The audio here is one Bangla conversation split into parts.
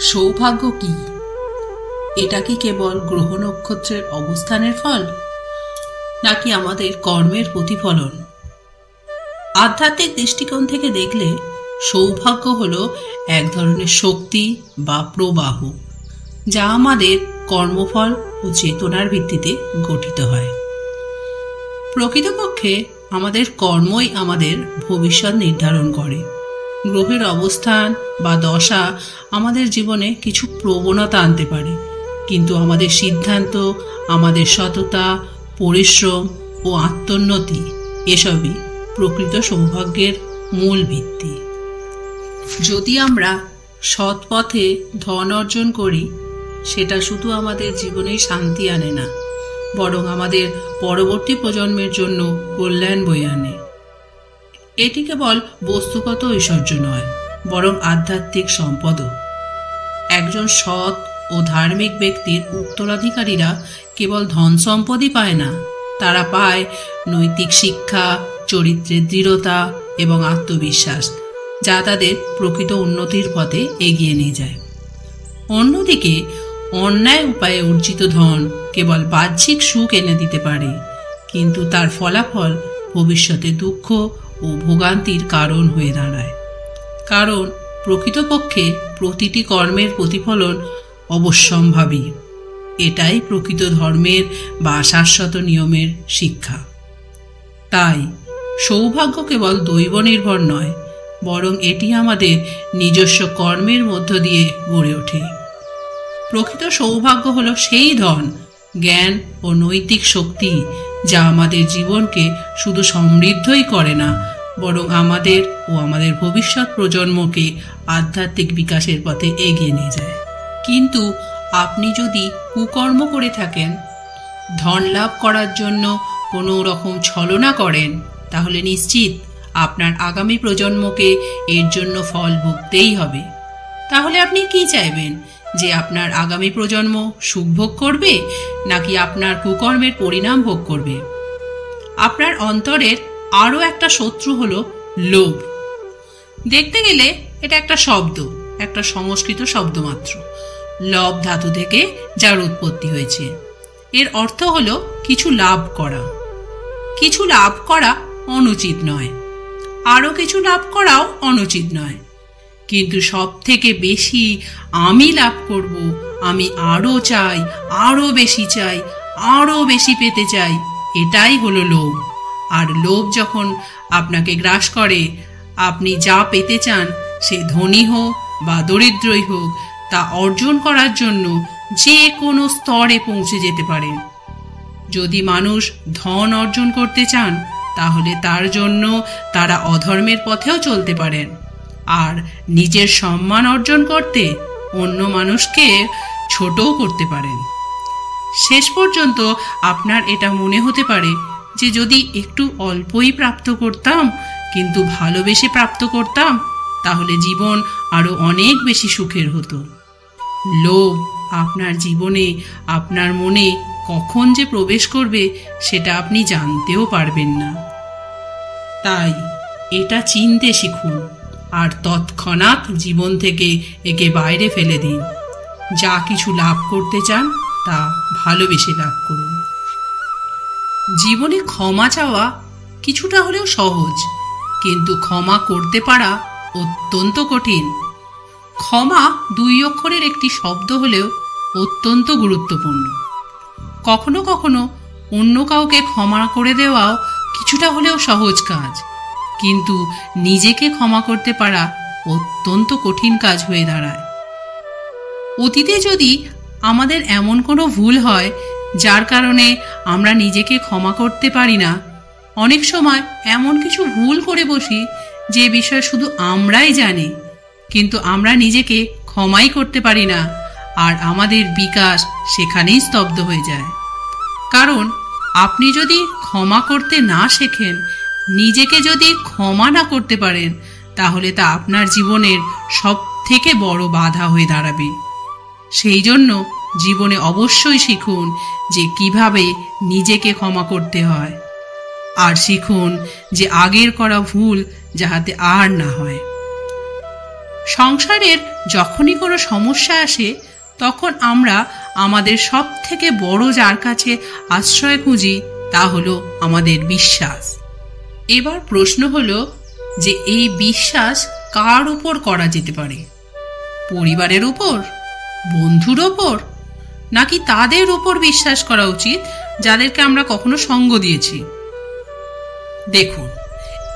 সৌভাগ্য কি? এটা কি কেবল গ্রহ নক্ষত্রের অবস্থানের ফল, নাকি আমাদের কর্মের প্রতিফলন? আধ্যাত্মিক দৃষ্টিকোণ থেকে দেখলে সৌভাগ্য হলো এক ধরনের শক্তি বা প্রবাহ, যা আমাদের কর্মফল ও চেতনার ভিত্তিতে গঠিত হয়। প্রকৃতপক্ষে আমাদের কর্মই আমাদের ভবিষ্যৎ নির্ধারণ করে। গ্রহের অবস্থান বা দশা আমাদের জীবনে কিছু প্রবণতা আনতে পারে, কিন্তু আমাদের সিদ্ধান্ত, আমাদের সততা, পরিশ্রম ও আত্মোন্নতি এসবই প্রকৃত সৌভাগ্যের মূল ভিত্তি। যদি আমরা সৎ পথে ধন অর্জন করি, সেটা শুধু আমাদের জীবনেই শান্তি আনে না, বরং আমাদের পরবর্তী প্রজন্মের জন্য কল্যাণ বয়ে আনে। এটি কেবল বস্তুগত ঐশ্বর্য নয়, বরং আধ্যাত্মিক সম্পদও। একজন সৎ ও ধার্মিক ব্যক্তির উত্তরাধিকারীরা কেবল ধন সম্পদই পায় না, তারা পায় নৈতিক শিক্ষা, চরিত্রের দৃঢ়তা এবং আত্মবিশ্বাস, যা তাদের প্রকৃত উন্নতির পথে এগিয়ে নিয়ে যায়। অন্যদিকে অন্যায় উপায়ে অর্জিত ধন কেবল বাহ্যিক সুখ এনে দিতে পারে, কিন্তু তার ফলাফল ভবিষ্যতে দুঃখ ও ভোগান্তির কারণ হয়ে দাঁড়ায়। কারণ প্রকৃতপক্ষে প্রতিটি কর্মের প্রতিফলন অবশ্যম্ভাবী। এটাই প্রকৃত ধর্মের বা শাশ্বত নিয়মের শিক্ষা। তাই সৌভাগ্য কেবল দৈব নির্ভর নয়, বরং এটি আমাদের নিজস্ব কর্মের মধ্য দিয়ে গড়ে ওঠে। প্রকৃত সৌভাগ্য হলো সেই ধন, জ্ঞান ও নৈতিক শক্তি যা আমাদের জীবনকে শুধু সমৃদ্ধই করে না, বরং আমাদের ও আমাদের ভবিষ্যৎ প্রজন্মকে আধ্যাত্মিক বিকাশের পথে এগিয়ে নিয়ে যায়। কিন্তু আপনি যদি কুকর্ম করে থাকেন, ধন লাভ করার জন্য কোনো রকম ছলনা করেন, তাহলে নিশ্চিত আপনার আগামী প্রজন্মকে এর জন্য ফল ভুগতেই হবে। তাহলে আপনি কি চাইবেন? যে আপনার আগামী প্রজন্ম সুখ ভোগ করবে, নাকি আপনার কুকর্মের পরিণাম ভোগ করবে? আপনার অন্তরের আরও একটা শত্রু হলো লোভ। দেখতে গেলে এটা একটা শব্দ, একটা সংস্কৃত শব্দ মাত্র। লব ধাতু থেকে যার উৎপত্তি হয়েছে। এর অর্থ হলো কিছু লাভ করা। কিছু লাভ করা অনুচিত নয়, আরও কিছু লাভ করাও অনুচিত নয়, কিন্তু সব থেকে বেশি আমি লাভ করব, আমি আরও চাই, আরও বেশি চাই, আরও বেশি পেতে চাই, এটাই হলো লোভ। আর লোভ যখন আপনাকে গ্রাস করে, আপনি যা পেতে চান, সে ধনী হোক বা দরিদ্রই হোক, তা অর্জন করার জন্য যে কোনো স্তরে পৌঁছে যেতে পারেন। যদি মানুষ ধন অর্জন করতে চান, তাহলে তার জন্য তারা অধর্মের পথেও চলতে পারেন। আর নিজের সম্মান অর্জন করতে অন্য মানুষকে ছোটও করতে পারেন। শেষ পর্যন্ত আপনার এটা মনে হতে পারে যে যদি একটু অল্পই প্রাপ্ত করতাম, কিন্তু ভালোবেসে প্রাপ্ত করতাম, তাহলে জীবন আরো অনেক বেশি সুখের হতো। লোভ আপনার জীবনে, আপনার মনে কখন যে প্রবেশ করবে, সেটা আপনি জানতেও পারবেন না। তাই এটা চিনতে শিখুন আর তৎক্ষণাৎ জীবন থেকে একে বাইরে ফেলে দিন। যা কিছু লাভ করতে চান, তা ভালোবেসে লাভ করুন। জীবনে ক্ষমা চাওয়া কিছুটা হলেও সহজ, কিন্তু ক্ষমা করতে পারা অত্যন্ত কঠিন। ক্ষমা 2 অক্ষরের একটি শব্দ হলেও অত্যন্ত গুরুত্বপূর্ণ। কখনো কখনো অন্য কাউকে ক্ষমা করে দেওয়াও কিছুটা হলেও সহজ কাজ, কিন্তু নিজেকে ক্ষমা করতে পারা অত্যন্ত কঠিন কাজ হয়ে দাঁড়ায়। অতীতে যদি আমাদের এমন কোনো ভুল হয় যার কারণে আমরা নিজেকে ক্ষমা করতে পারি না, অনেক সময় এমন কিছু ভুল করে বসি যে বিষয় শুধু আমরাই জানি, কিন্তু আমরা নিজেকে ক্ষমাই করতে পারি না, আর আমাদের বিকাশ সেখানেই স্তব্ধ হয়ে যায়। কারণ আপনি যদি ক্ষমা করতে না শেখেন, নিজেকে যদি ক্ষমা না করতে পারেন, তাহলে তা আপনার জীবনের সব থেকে বড় বাধা হয়ে দাঁড়াবে। সেই জন্য জীবনে অবশ্যই শিখুন যে কিভাবে নিজেকে ক্ষমা করতে হয়, আর শিখুন যে আগের করা ভুল যাহাতে আর না হয়। সংসারের যখনই কোনো সমস্যা আসে তখন আমরা আমাদের সব থেকে বড় যার কাছে আশ্রয় খুঁজি তা হলো আমাদের বিশ্বাস। এবার প্রশ্ন হলো যে এই বিশ্বাস কার উপর করা যেতে পারে? পরিবারের উপর, বন্ধুর উপর, নাকি তাদের উপর বিশ্বাস করা উচিত যাদেরকে আমরা কখনো সঙ্গ দিয়েছি? দেখুন,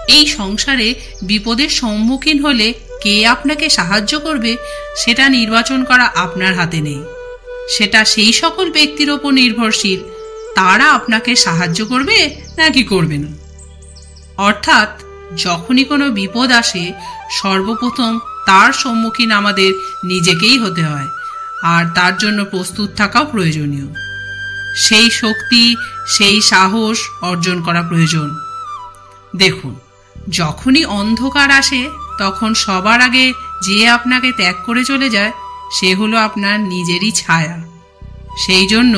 এই সংসারে বিপদের সম্মুখীন হলে কে আপনাকে সাহায্য করবে সেটা নির্বাচন করা আপনার হাতে নেই। সেটা সেই সকল ব্যক্তির ওপর নির্ভরশীল, তারা আপনাকে সাহায্য করবে নাকি করবে না। অর্থাৎ যখনই কোনো বিপদ আসে সর্বপ্রথম তার সম্মুখীন আমাদের নিজেকেই হতে হয়, আর তার জন্য প্রস্তুত থাকাও প্রয়োজনীয়। সেই শক্তি, সেই সাহস অর্জন করা প্রয়োজন। দেখুন, যখনই অন্ধকার আসে তখন সবার আগে যে আপনাকে ত্যাগ করে চলে যায় সে হলো আপনার নিজেরই ছায়া। সেই জন্য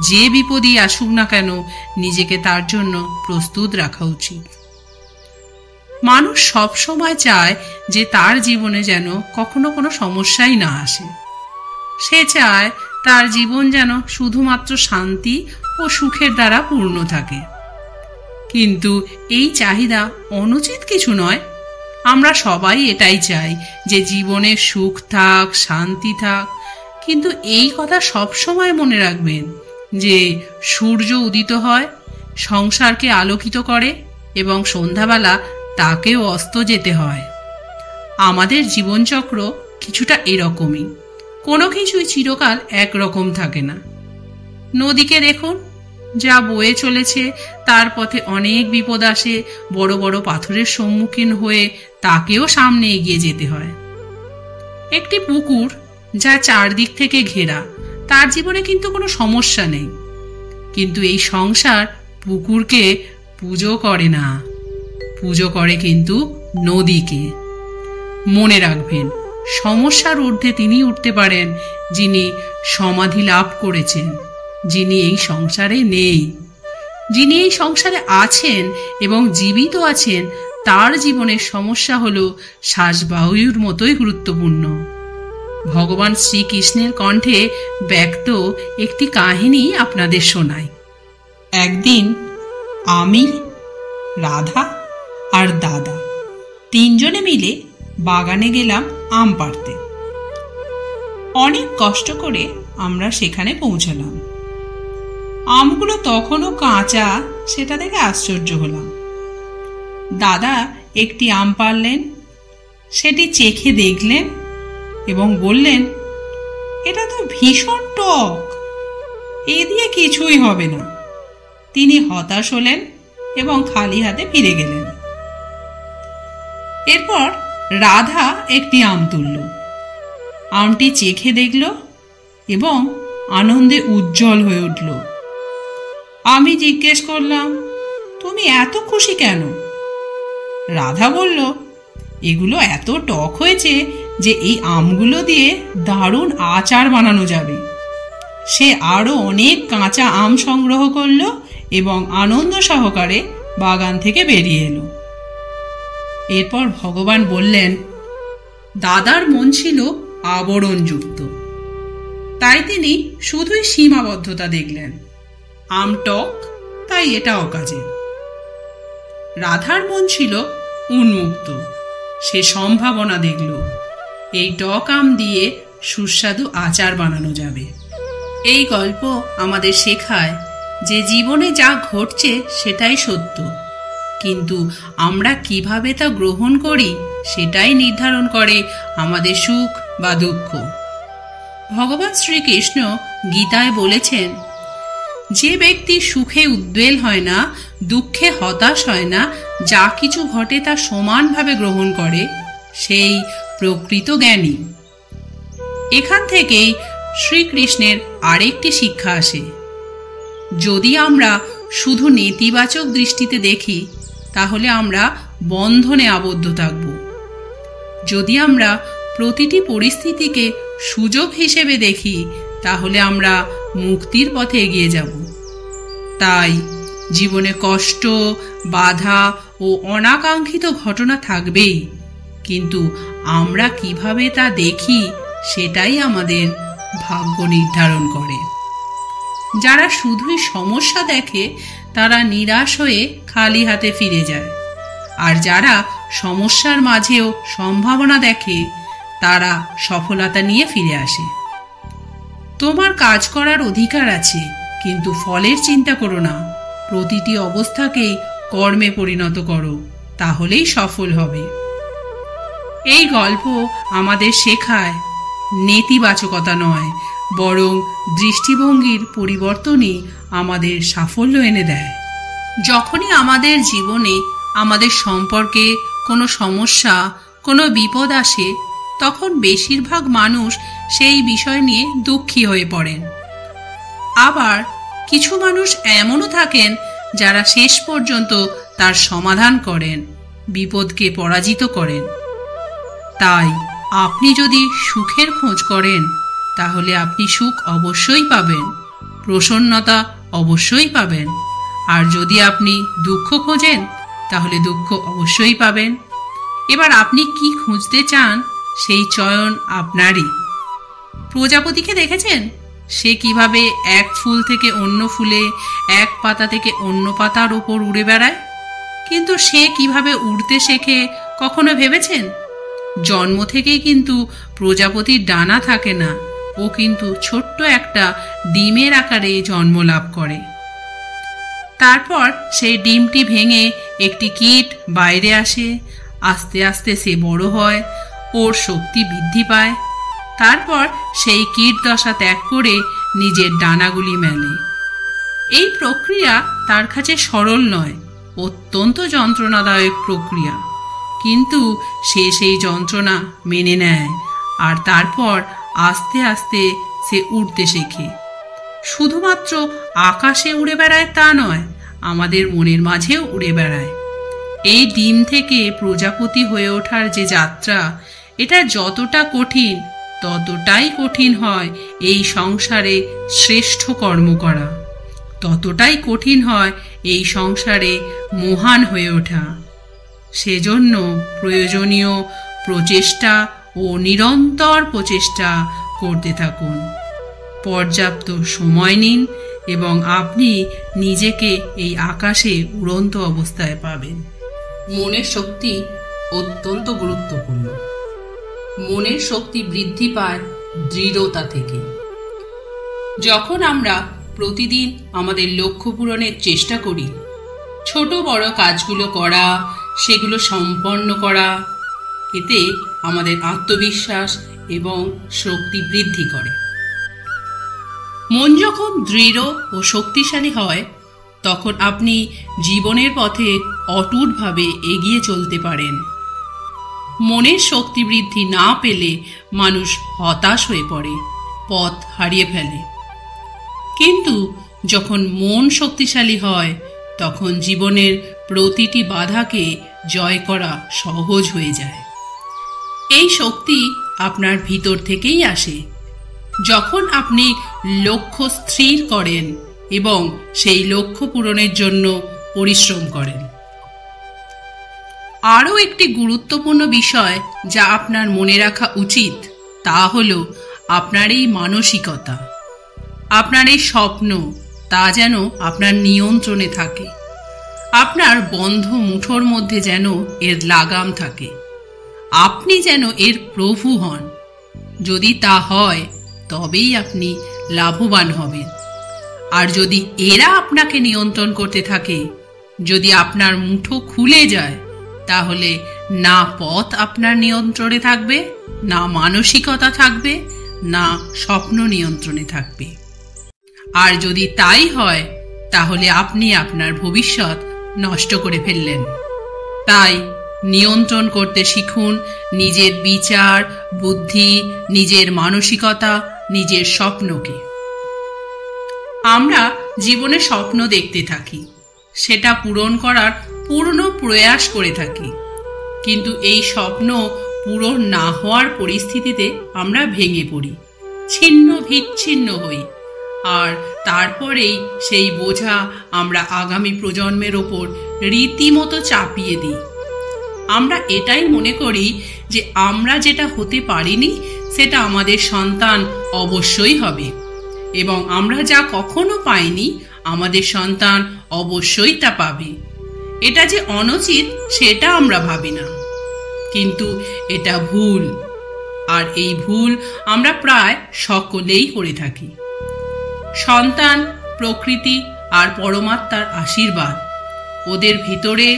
যে বিপদই আসুক না কেন নিজেকে তার জন্য প্রস্তুত রাখা উচিত। মানুষ সব সময় চায় যে তার জীবনে যেন কখনো কোনো সমস্যাই না আসে। সে চায় তার জীবন যেন শুধুমাত্র শান্তি ও সুখের দ্বারা পূর্ণ থাকে। কিন্তু এই চাহিদা অনুচিত কিছু নয়। আমরা সবাই এটাই চাই যে জীবনে সুখ থাক, শান্তি থাক। কিন্তু এই কথা সবসময় মনে রাখবেন যে সূর্য উদিত হয়, সংসারকে আলোকিত করে এবং সন্ধ্যাবেলা তাকেও অস্ত যেতে হয়। আমাদের জীবনচক্র কিছুটা এরকমই। কোনো কিছুই চিরকাল একরকম থাকে না। নদীকে দেখুন, যা বয়ে চলেছে তার পথে অনেক বিপদ আসে, বড় বড় পাথরের সম্মুখীন হয়ে তাকেও সামনে এগিয়ে যেতে হয়। একটি পুকুর যা চারদিক থেকে ঘেরা, তার জীবনে কিন্তু কোনো সমস্যা নেই। কিন্তু এই সংসার পুকুরকে পুজো করে না, পুজো করে কিন্তু নদীকে। মনে রাখবেন, সমস্যার ঊর্ধ্বে তিনি উঠতে পারেন যিনি সমাধি লাভ করেছেন, যিনি এই সংসারে নেই। যিনি এই সংসারে আছেন এবং জীবিত আছেন, তার জীবনের সমস্যা হলো শ্বাসবায়ুর মতোই গুরুত্বপূর্ণ। ভগবান শ্রীকৃষ্ণের কণ্ঠে ব্যক্ত একটি কাহিনী আপনাদের শোনাই। একদিন আমি, রাধা আর দাদা তিনজনে মিলে বাগানে গেলাম আম পাড়তে। অনেক কষ্ট করে আমরা সেখানে পৌঁছলাম। আমগুলো তখনও কাঁচা, সেটা দেখে আশ্চর্য হলাম। দাদা একটি আম পাড়লেন, সেটি চেখে দেখলেন এবং বললেন, এটা তো ভীষণ টক, এ দিয়ে কিছুই হবে না। তিনি হতাশ হলেন এবং খালি হাতে ফিরে গেলেন। এরপর রাধা একটি আম তুলল, আমটি চেখে দেখল এবং আনন্দে উজ্জ্বল হয়ে উঠল। আমি জিজ্ঞেস করলাম, তুমি এত খুশি কেন? রাধা বলল, এগুলো এত টক হয়েছে যে এই আমগুলো দিয়ে দারুণ আচার বানানো যাবে। সে আরো অনেক কাঁচা আম সংগ্রহ করলো এবং আনন্দ সহকারে বাগান থেকে বেরিয়ে এলো। এরপর ভগবান বললেন, দাদার মন ছিল আবরণযুক্ত, তাই তিনি শুধুই সীমাবদ্ধতা দেখলেন। আম টক, তাই এটা অকাজের। রাধার মন ছিল উন্মুক্ত, সে সম্ভাবনা দেখল এই টক আম দিয়ে সুস্বাদু আচার বানানো যাবে। এই গল্প আমাদের শেখায় যে জীবনে যা ঘটছে সেটাই সত্য, কিন্তু আমরা কিভাবে তা গ্রহণ করি সেটাই নির্ধারণ করে আমাদের সুখ বা দুঃখ। ভগবান শ্রীকৃষ্ণ গীতায় বলেছেন, যে ব্যক্তি সুখে উদ্বেল হয় না, দুঃখে হতাশ হয় না, যা কিছু ঘটে তা সমানভাবে গ্রহণ করে, সেই প্রকৃত জ্ঞানী। এখান থেকেই শ্রীকৃষ্ণের আরেকটি শিক্ষা আসে। যদি আমরা শুধু নেতিবাচক দৃষ্টিতে দেখি তাহলে আমরা বন্ধনে আবদ্ধ থাকব। যদি আমরা প্রতিটি পরিস্থিতিকে সুযোগ হিসেবে দেখি তাহলে আমরা মুক্তির পথে এগিয়ে যাব। তাই জীবনে কষ্ট, বাধা ও অনাকাঙ্ক্ষিত ঘটনা থাকবেই, কিন্তু আমরা কিভাবে তা দেখি সেটাই আমাদের ভাগ্য নির্ধারণ করে। যারা শুধুই সমস্যা দেখে তারা নিরাশ হয়ে খালি হাতে ফিরে যায়, আর যারা সমস্যার মাঝেও সম্ভাবনা দেখে তারা সফলতা নিয়ে ফিরে আসে। তোমার কাজ করার অধিকার আছে, কিন্তু ফলের চিন্তা করো না। প্রতিটি অবস্থাকেই কর্মে পরিণত করো, তাহলেই সফল হবে। এই গল্প আমাদের শেখায় নেতিবাচকতা নয়, বরং দৃষ্টিভঙ্গির পরিবর্তনই আমাদের সাফল্য এনে দেয়। যখনই আমাদের জীবনে আমাদের সম্পর্কে কোনো সমস্যা, কোনো বিপদ আসে, তখন বেশিরভাগ মানুষ সেই বিষয় নিয়ে দুঃখী হয়ে পড়েন। আবার কিছু মানুষ এমনও থাকেন যারা শেষ পর্যন্ত তার সমাধান করেন, বিপদকে পরাজিত করেন। তাই আপনি যদি সুখের খোঁজ করেন, তাহলে আপনি সুখ অবশ্যই পাবেন, প্রসন্নতা অবশ্যই পাবেন। আর যদি আপনি দুঃখ খোঁজেন, তাহলে দুঃখ অবশ্যই পাবেন। এবার আপনি কি খুঁজতে চান সেই চয়ন আপনারই। প্রজাপতিকে দেখেছেন? সে কিভাবে এক ফুল থেকে অন্য ফুলে, এক পাতা থেকে অন্য পাতার ওপর উড়ে বেড়ায়। কিন্তু সে কিভাবে উড়তে শেখে কখনো ভেবেছেন? জন্ম থেকেই কিন্তু প্রজাপতির ডানা থাকে না, ও কিন্তু ছোট্ট একটা ডিমের আকারে জন্ম লাভ করে। তারপর সেই ডিমটি ভেঙে একটি কীট বাইরে আসে। আস্তে আস্তে সে বড় হয়, ওর শক্তি বৃদ্ধি পায়। তারপর সেই কীট দশা ত্যাগ করে নিজের ডানাগুলি মেলে। এই প্রক্রিয়া তার কাছে সরল নয়, অত্যন্ত যন্ত্রণাদায়ক প্রক্রিয়া, কিন্তু সে সেই যন্ত্রণা মেনে নেয়। আর তারপর আস্তে আস্তে সে উড়তে শেখে। শুধুমাত্র আকাশে উড়ে বেড়ায় তা নয়, আমাদের মনের মাঝেও উড়ে বেড়ায়। এই ডিম থেকে প্রজাপতি হয়ে ওঠার যে যাত্রা, এটা যতটা কঠিন, ততটাই কঠিন হয় এই সংসারে শ্রেষ্ঠ কর্ম করা, ততটাই কঠিন হয় এই সংসারে মহান হয়ে ওঠা। সেজন্য প্রয়োজনীয় প্রচেষ্টা ও নিরন্তর প্রচেষ্টা করতে থাকুন। পর্যাপ্ত সময় নিন এবং আপনি নিজেকে এই আকাশে উড়ন্ত অবস্থায় পাবেন। মনের শক্তি অত্যন্ত গুরুত্বপূর্ণ। মনের শক্তি বৃদ্ধি পায় দৃঢ়তা থেকে। যখন আমরা প্রতিদিন আমাদের লক্ষ্য পূরণের চেষ্টা করি, ছোট বড় কাজগুলো করা, সেগুলো সম্পন্ন করা, এতে আমাদের আত্মবিশ্বাস এবং শক্তি বৃদ্ধি করে। মন যখন দৃঢ় ও শক্তিশালী হয়, তখন আপনি জীবনের পথে অটুটভাবে এগিয়ে চলতে পারেন। মনের শক্তি বৃদ্ধি না পেলে মানুষ হতাশ হয়ে পড়ে, পথ হারিয়ে ফেলে। কিন্তু যখন মন শক্তিশালী হয়, তখন জীবনের প্রতিটি বাধাকে জয় করা সহজ হয়ে যায়। এই শক্তি আপনার ভিতর থেকেই আসে। যখন আপনি লক্ষ্য স্থির করেন এবং সেই লক্ষ্য পূরণের জন্য পরিশ্রম করেন। আরও একটি গুরুত্বপূর্ণ বিষয় যা আপনার মনে রাখা উচিত, তা হল আপনার এই মানসিকতা, আপনার এই স্বপ্ন, তা যেন আপনার নিয়ন্ত্রণে থাকে। আপনার বন্ধ মুঠোর মধ্যে যেন এর লাগাম থাকে। আপনি যেন এর প্রভু হন। যদি তা হয়, তবেই আপনি লাভবান হবেন। আর যদি এরা আপনাকে নিয়ন্ত্রণ করতে থাকে, যদি আপনার মুঠো খুলে যায়, তাহলে না পথ আপনার নিয়ন্ত্রণে থাকবে, না মানসিকতা থাকবে, না স্বপ্ন নিয়ন্ত্রণে থাকবে। আর যদি তাই হয়, তাহলে আপনি আপনার ভবিষ্যৎ নষ্ট করে ফেললেন। তাই নিয়ন্ত্রণ করতে শিখুন নিজের বিচার, বুদ্ধি, নিজের মানসিকতা, নিজের স্বপ্নকে। আমরা জীবনে স্বপ্ন দেখতে থাকি, সেটা পূরণ করার পূর্ণ প্রয়াস করে থাকি, কিন্তু এই স্বপ্ন পূরণ না হওয়ার পরিস্থিতিতে আমরা ভেঙে পড়ি, ছিন্ন বিচ্ছিন্ন হই। আর তারপরেই সেই বোঝা আমরা আগামী প্রজন্মের ওপর রীতিমতো চাপিয়ে দিই। আমরা এটাই মনে করি যে আমরা যেটা হতে পারিনি সেটা আমাদের সন্তান অবশ্যই হবে, এবং আমরা যা কখনো পাইনি আমাদের সন্তান অবশ্যই তা পাবে। এটা যে অনুচিত সেটা আমরা ভাবি না, কিন্তু এটা ভুল, আর এই ভুল আমরা প্রায় সকলেই করে থাকি। সন্তান প্রকৃতি আর পরমাত্মার আশীর্বাদ। ওদের ভিতরে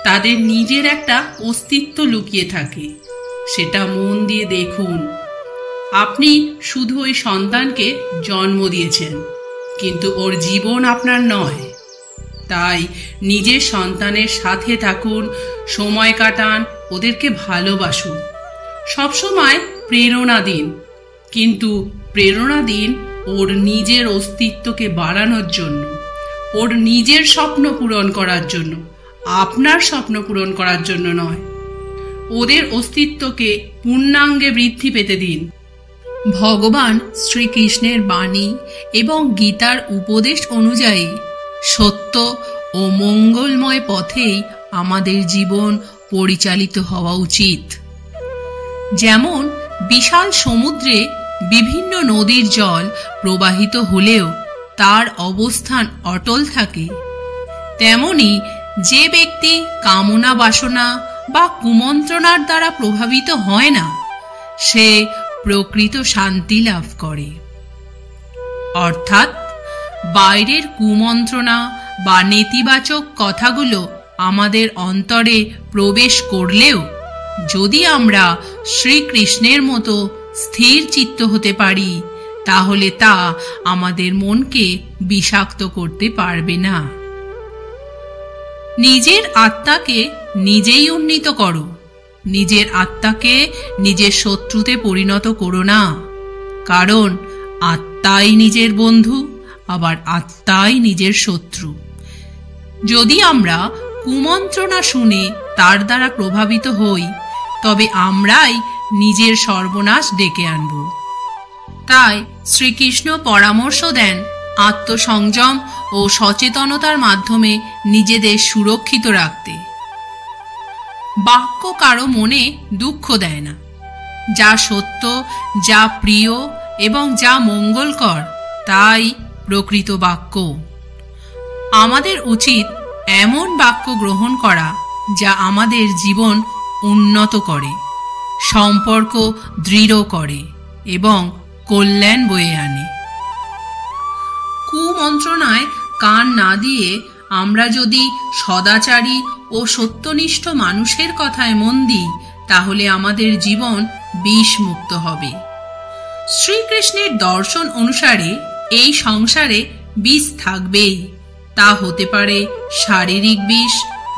তাদের নিজের একটা অস্তিত্ব লুকিয়ে থাকে, সেটা মন দিয়ে দেখুন। আপনি শুধু ওই সন্তানকে জন্ম দিয়েছেন, কিন্তু ওর জীবন আপনার নয়। তাই নিজের সন্তানের সাথে থাকুন, সময় কাটান, ওদেরকে ভালোবাসুন, সবসময় প্রেরণা দিন, কিন্তু প্রেরণা দিন ওর নিজের অস্তিত্বকে বাড়ানোর জন্য, ওর নিজের স্বপ্ন পূরণ করার জন্য, আপনার স্বপ্ন পূরণ করার জন্য নয়। ওদের অস্তিত্বকে পূর্ণাঙ্গে বৃদ্ধি পেতে দিন। ভগবান শ্রীকৃষ্ণের বাণী এবং গীতার উপদেশ অনুযায়ী সত্য ও মঙ্গলময় পথেই আমাদের জীবন পরিচালিত হওয়া উচিত। যেমন বিশাল সমুদ্রে বিভিন্ন নদীর জল প্রবাহিত হলেও তার অবস্থান অটল থাকে, তেমনি যে ব্যক্তি কামনা বাসনা বা কুমন্ত্রণার দ্বারা প্রভাবিত হয় না, সে প্রকৃত শান্তি লাভ করে। অর্থাৎ বাইরের কুমন্ত্রণা বা নেতিবাচক কথাগুলো আমাদের অন্তরে প্রবেশ করলেও যদি আমরা শ্রীকৃষ্ণের মতো স্থির চিত্ত হতে পারি, তাহলে তা আমাদের মনকে বিষাক্ত করতে পারবে না। নিজের আত্মাকে নিজেই উন্নীত করো, নিজের আত্মাকে নিজের শত্রুতে পরিণত করো না, কারণ আত্মাই নিজের বন্ধু, আবার আত্মাই নিজের শত্রু। যদি আমরা কুমন্ত্রণা শুনে তার দ্বারা প্রভাবিত হই, তবে আমরাই নিজের সর্বনাশ ডেকে আনব। তাই শ্রীকৃষ্ণ পরামর্শ দেন আত্মসংযম ও সচেতনতার মাধ্যমে নিজেদের সুরক্ষিত রাখতে। বাক্য কারো মনে দুঃখ দেয় না। যা সত্য, যা প্রিয় এবং যা মঙ্গলকর, তাই প্রকৃত বাক্য। আমাদের উচিত এমন বাক্য গ্রহণ করা যা আমাদের জীবন উন্নত করে, সম্পর্ক দৃঢ় করে এবং কল্যাণ বয়ে আনে। কুমন্ত্রণায় কান না দিয়ে আমরা যদি সদাচারী ও সত্যনিষ্ঠ মানুষের কথায় মন দিই, তাহলে আমাদের জীবন বিষমুক্ত হবে। শ্রীকৃষ্ণের দর্শন অনুসারে এই সংসারে বিষ থাকবেই। তা হতে পারে শারীরিক বিষ,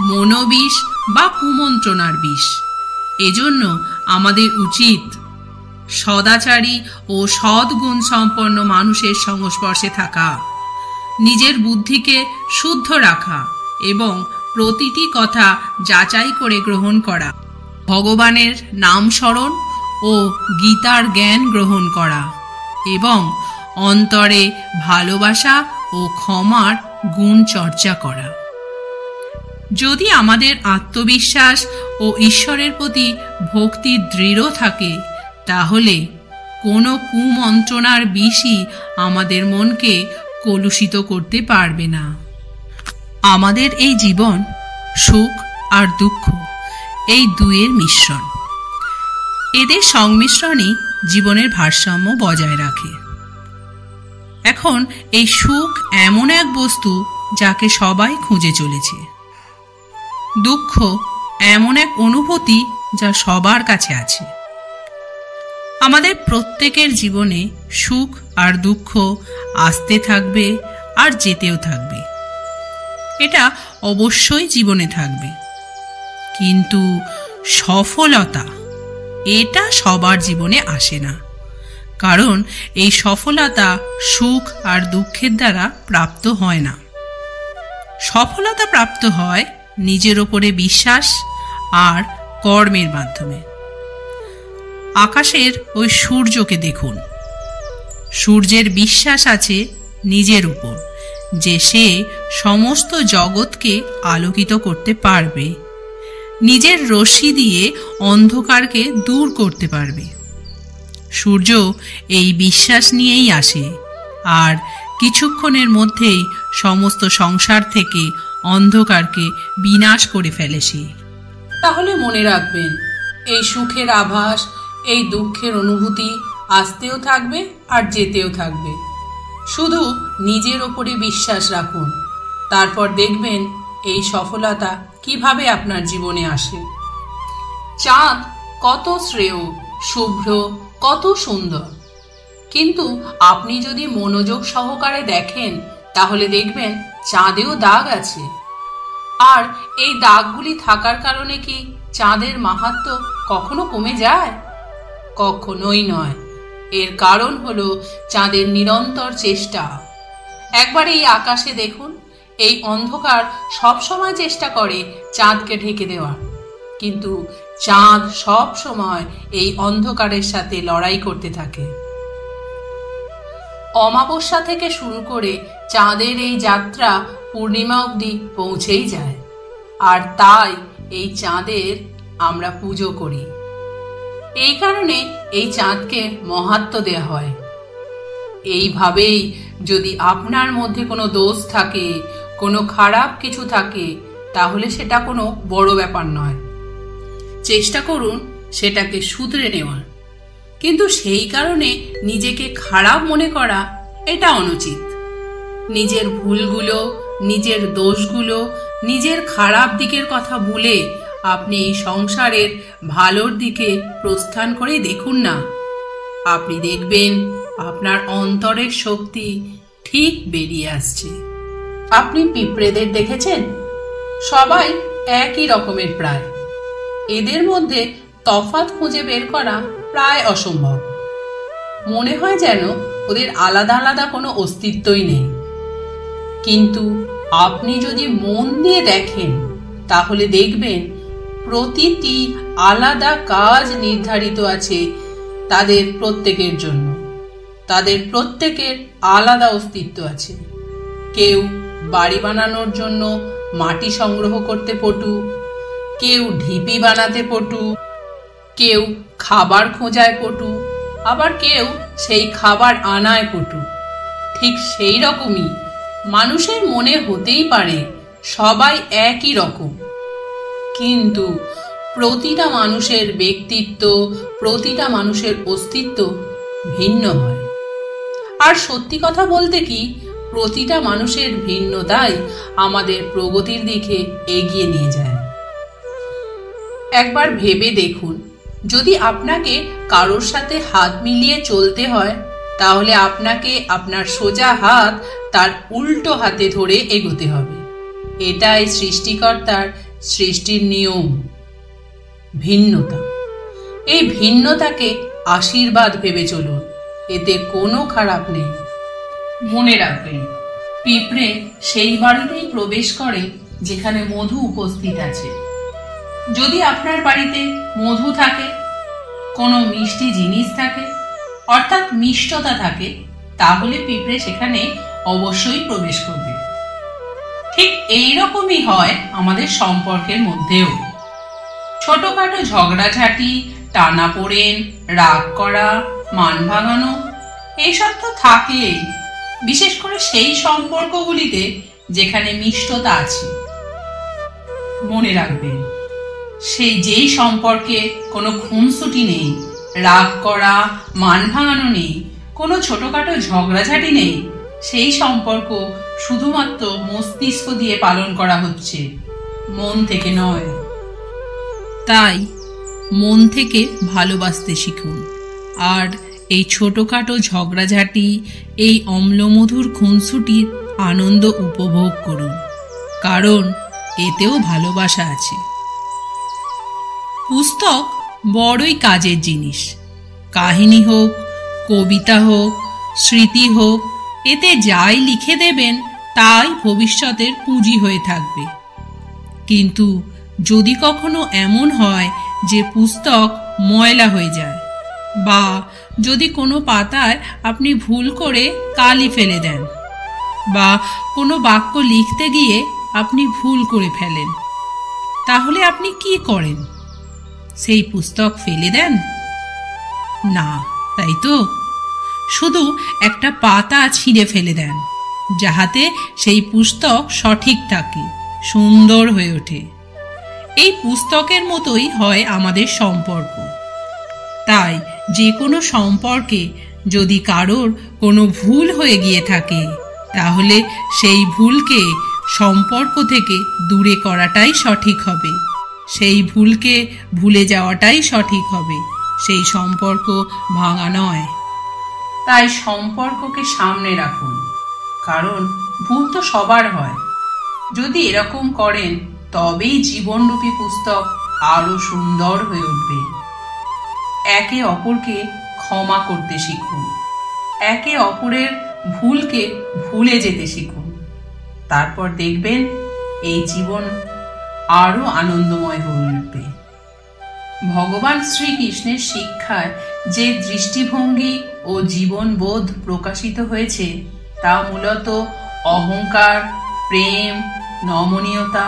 মনোবিষ বা কুমন্ত্রণার বিষ। এজন্য আমাদের উচিত সদাচারী ও সদ্গুণ সম্পন্ন মানুষের সংস্পর্শে থাকা, নিজের বুদ্ধিকে শুদ্ধ রাখা এবং প্রতিটি কথা যাচাই করে গ্রহণ করা, ভগবানের নাম স্মরণ ও গীতার জ্ঞান গ্রহণ করা এবং অন্তরে ভালোবাসা ও ক্ষমার গুণ চর্চা করা। যদি আমাদের আত্মবিশ্বাস ও ঈশ্বরের প্রতি ভক্তি দৃঢ় থাকে, তাহলে কোনো কুমন্ত্রণার বিষই আমাদের মনকে কলুষিত করতে পারবে না। আমাদের এই জীবন সুখ আর দুঃখ, এই দুয়ের মিশ্রণ। এদের সংমিশ্রণই জীবনের ভারসাম্য বজায় রাখে। এখন এই সুখ এমন এক বস্তু যাকে সবাই খুঁজে চলেছে। দুঃখ এমন এক অনুভূতি যা সবার কাছে আছে। আমাদের প্রত্যেকের জীবনে সুখ আর দুঃখ আসতে থাকবে আর যেতেও থাকবে। এটা অবশ্যই জীবনে থাকবে, কিন্তু সফলতা এটা সবার জীবনে আসে না, কারণ এই সফলতা সুখ আর দুঃখের দ্বারা প্রাপ্ত হয় না। সফলতা প্রাপ্ত হয় নিজের ওপরে বিশ্বাস আর কর্মের মাধ্যমে। আকাশের ওই সূর্যকে দেখুন। সূর্যের বিশ্বাস আছে নিজের উপর যে সে সমস্ত জগৎকে আলোকিত করতে পারবে। নিজের রশ্মি দিয়ে অন্ধকারকে দূর করতে পারবে। সূর্য এই বিশ্বাস নিয়েই আসে, আর কিছুক্ষণের মধ্যেই সমস্ত সংসার থেকে অন্ধকারকে বিনাশ করে ফেলে সে। তাহলে মনে রাখবেন, এই সুখের আভাস, এই দুঃখের অনুভূতি আসতেও থাকবে আর যেতেও থাকবে। শুধু নিজের ওপরে বিশ্বাস রাখুন, তারপর দেখবেন এই সফলতা কিভাবে আপনার জীবনে আসে। চাঁদ কত শ্রেয়, শুভ্র, কত সুন্দর, কিন্তু আপনি যদি মনোযোগ সহকারে দেখেন তাহলে দেখবেন চাঁদেও দাগ আছে। আর এই দাগগুলি থাকার কারণে কি চাঁদের মাহাত্ম্য কখনো কমে যায়? কখনোই নয়। এর কারণ হলো চাঁদের নিরন্তর চেষ্টা। একবার এই আকাশে দেখুন, এই অন্ধকার সব সময় চেষ্টা করে চাঁদকে ঢেকে দেওয়ার, কিন্তু চাঁদ সব সময় এই অন্ধকারের সাথে লড়াই করতে থাকে। অমাবস্যা থেকে শুরু করে চাঁদের এই যাত্রা পূর্ণিমা অবধি পৌঁছেই যায়, আর তাই এই চাঁদের আমরা পুজো করি। এই কারণে এই চাঁদকে মাহাত্ম্য দেওয়া হয়। এইভাবেই যদি আপনার মধ্যে কোনো দোষ থাকে, কোনো খারাপ কিছু থাকে, তাহলে সেটা কোনো বড় ব্যাপার নয়। চেষ্টা করুন সেটাকে শুধরে নেওয়ার, কিন্তু সেই কারণে নিজেকে খারাপ মনে করা এটা অনুচিত। নিজের ভুলগুলো, নিজের দোষগুলো, নিজের খারাপ দিকের কথা ভুলে আপনি এই সংসারের ভালোর দিকে প্রস্থান করে দেখুন না। আপনি দেখবেন আপনার অন্তরের শক্তি ঠিক বেরিয়ে আসছে। আপনি পিঁপড়েদের দেখেছেন? সবাই একই রকমের প্রায়। এদের মধ্যে তফাৎ খুঁজে বের করা প্রায় অসম্ভব। মনে হয় যেন ওদের আলাদা আলাদা কোনো অস্তিত্বই নেই। কিন্তু আপনি যদি মন দিয়ে দেখেন তাহলে দেখবেন প্রতিটি আলাদা কাজ নির্ধারিত আছে তাদের প্রত্যেকের জন্য। তাদের প্রত্যেকের আলাদা অস্তিত্ব আছে। কেউ বাড়ি বানানোর জন্য মাটি সংগ্রহ করতে পটু, কেউ ঢিপি বানাতে পটু, কেউ খাবার খোঁজায় পটু, আবার কেউ সেই খাবার আনায় পটু। ঠিক সেই রকমই মানুষের মনে হতেই পারে সবাই একই রকম, কিন্তু প্রতিটা মানুষের ব্যক্তিত্ব, প্রতিটা মানুষের অস্তিত্ব ভিন্ন হয়। আর সত্যি কথা বলতে কি, প্রতিটা মানুষের ভিন্নতাই আমাদের প্রগতির দিকে এগিয়ে নিয়ে যায়। একবার ভেবে দেখুন, যদি আপনাকে কারোর সাথে হাত মিলিয়ে চলতে হয় তাহলে আপনাকে আপনার সোজা হাত তার উল্টো হাতে ধরে এগোতে হবে। এটাই সৃষ্টিকর্তার সৃষ্টির নিয়ম। ভিন্নতা, এই ভিন্নতাকে আশীর্বাদ ভেবে চলুন, এতে কোনো খারাপ নেই। মনে রাখবেন, পিঁপড়ে সেই বাড়িতেই প্রবেশ করে যেখানে মধু উপস্থিত আছে। যদি আপনার বাড়িতে মধু থাকে, কোনো মিষ্টি জিনিস থাকে, অর্থাৎ মিষ্টতা থাকে, তাহলে পিঁপড়ে সেখানে অবশ্যই প্রবেশ করবে। ঠিক এইরকমই হয় আমাদের সম্পর্কের মধ্যেও। ছোটখাটো ঝগড়াঝাটি, টানাপোড়েন, রাগ করা, মান ভাঙানো, এইসব তো থাকেই, বিশেষ করে সেই সম্পর্কগুলিতে যেখানে মিষ্টতা আছে। মনে রাখবেন, যেই সম্পর্কে কোনো খুনসুটি নেই, রাগ করা, মান ভাঙানো নেই, কোনো ছোটখাটো ঝগড়াঝাটি নেই, সেই সম্পর্ক শুধুমাত্র মস্তিষ্ক দিয়ে পালন করা হচ্ছে, মন থেকে নয়। তাই মন থেকে ভালোবাসতে শিখুন, আর এই ছোটখাটো ঝগড়াঝাটি, এই অম্লমধুর খুনসুটির আনন্দ উপভোগ করুন, কারণ এতেও ভালোবাসা আছে। পুস্তক বড়ই কাজের জিনিস। কাহিনী হোক, কবিতা হোক, স্মৃতি হোক, এতে যাই লিখে দেবেন তাই ভবিষ্যতের পুঁজি হয়ে থাকবে। কিন্তু যদি কখনো এমন হয় যে পুস্তক ময়লা হয়ে যায়, বা যদি কোনো পাতায় আপনি ভুল করে কালি ফেলে দেন, বা কোনো বাক্য লিখতে গিয়ে আপনি ভুল করে ফেলেন, তাহলে আপনি কি করেন? সেই পুস্তক ফেলে দেন? না, তাই তো। শুধু একটা পাতা ছিঁড়ে ফেলে দেন, যাহাতে সেই পুস্তক সঠিক থাকে, সুন্দর হয়ে ওঠে। এই পুস্তকের মতোই হয় আমাদের সম্পর্ক। তাই যে কোনো সম্পর্কে যদি কারোর কোনো ভুল হয়ে গিয়ে থাকে, তাহলে সেই ভুলকে সম্পর্ক থেকে দূরে করাটাই সঠিক হবে। সেই ভুলকে ভুলে যাওয়াটাই সঠিক হবে, সেই সম্পর্ক ভাঙা নয়। তাই সম্পর্ককে সামনে রাখুন, কারণ ভুল তো সবার হয়। যদি এরকম করেন, তবেই জীবনরূপী পুস্তক আরো সুন্দর হয়ে উঠবে। একে অপরকে ক্ষমা করতে শিখুন, একে অপরের ভুলকে ভুলে যেতে শিখুন। তারপর দেখবেন এই জীবন আরো আনন্দময় হয়ে উঠবে। ভগবান শ্রীকৃষ্ণের শিক্ষায় যে দৃষ্টিভঙ্গি ও জীবনবোধ প্রকাশিত হয়েছে, তা মূলত অহংকার, প্রেম, নমনীয়তা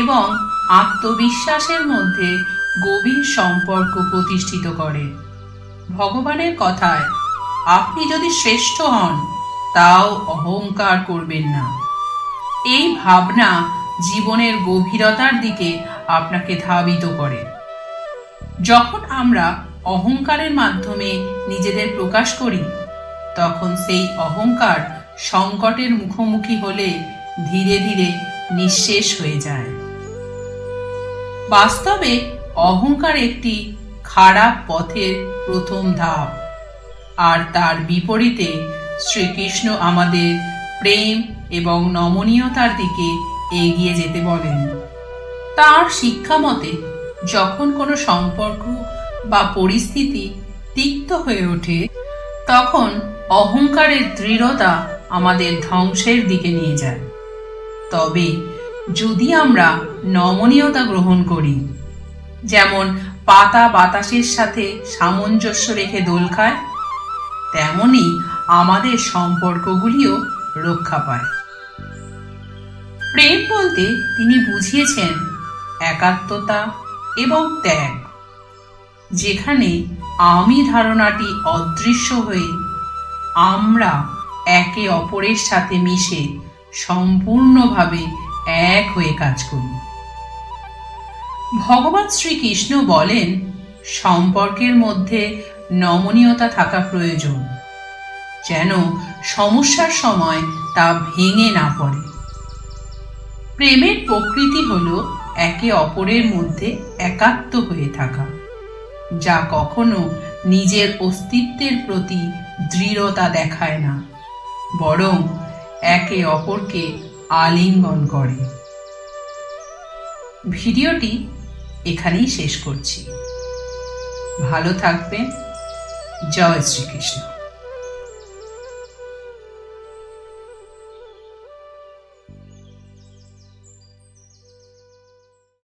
এবং আত্মবিশ্বাসের মধ্যে গভীর সম্পর্ক প্রতিষ্ঠিত করে। ভগবানের কথায়, আপনি যদি শ্রেষ্ঠ হন, তাও অহংকার করবেন না। এই ভাবনা জীবনের গভীরতার দিকে আপনাকে ধাবিত করে। যখন আমরা অহংকারের মাধ্যমে নিজেদের প্রকাশ করি, তখন সেই অহংকার সংকটের মুখোমুখি হলে ধীরে ধীরে নিঃশেষ হয়ে যায়। বাস্তবে অহংকার একটি খারাপ পথের প্রথম ধাপ, আর তার বিপরীতে শ্রীকৃষ্ণ আমাদের প্রেম এবং নমনীয়তার দিকে এগিয়ে যেতে বলেন। তার শিক্ষা মতে, যখন কোনো সম্পর্ক বা পরিস্থিতি তিক্ত হয়ে ওঠে, তখন অহংকারের দৃঢ়তা আমাদের ধ্বংসের দিকে নিয়ে যায়। তবে যদি আমরা নমনীয়তা গ্রহণ করি, যেমন পাতা বাতাসের সাথে সামঞ্জস্য রেখে দোল খায়, তেমনি আমাদের সম্পর্কগুলিও রক্ষা পায়। প্রেম বলতে তিনি বুঝিয়েছেন একাত্মতা এবং ত্যাগ, যেখানে আমি ধারণাটি অদৃশ্য হয়ে আমরা একে অপরের সাথে মিশে সম্পূর্ণভাবে এক হয়ে কাজ করি। ভগবান শ্রীকৃষ্ণ বলেন, সম্পর্কের মধ্যে নমনীয়তা থাকা প্রয়োজন, যেন সমস্যার সময় তা ভেঙে না পড়ে। প্রেমের প্রকৃতি হলো একে অপরের মধ্যে একাত্ম হয়ে থাকা, যা কখনো নিজের অস্তিত্বের প্রতি দৃঢ়তা দেখায় না, বরং একে অপরকে আলিঙ্গন করে। ভিডিওটি এখানেই শেষ করছি। ভালো থাকবেন। জয় শ্রীকৃষ্ণ।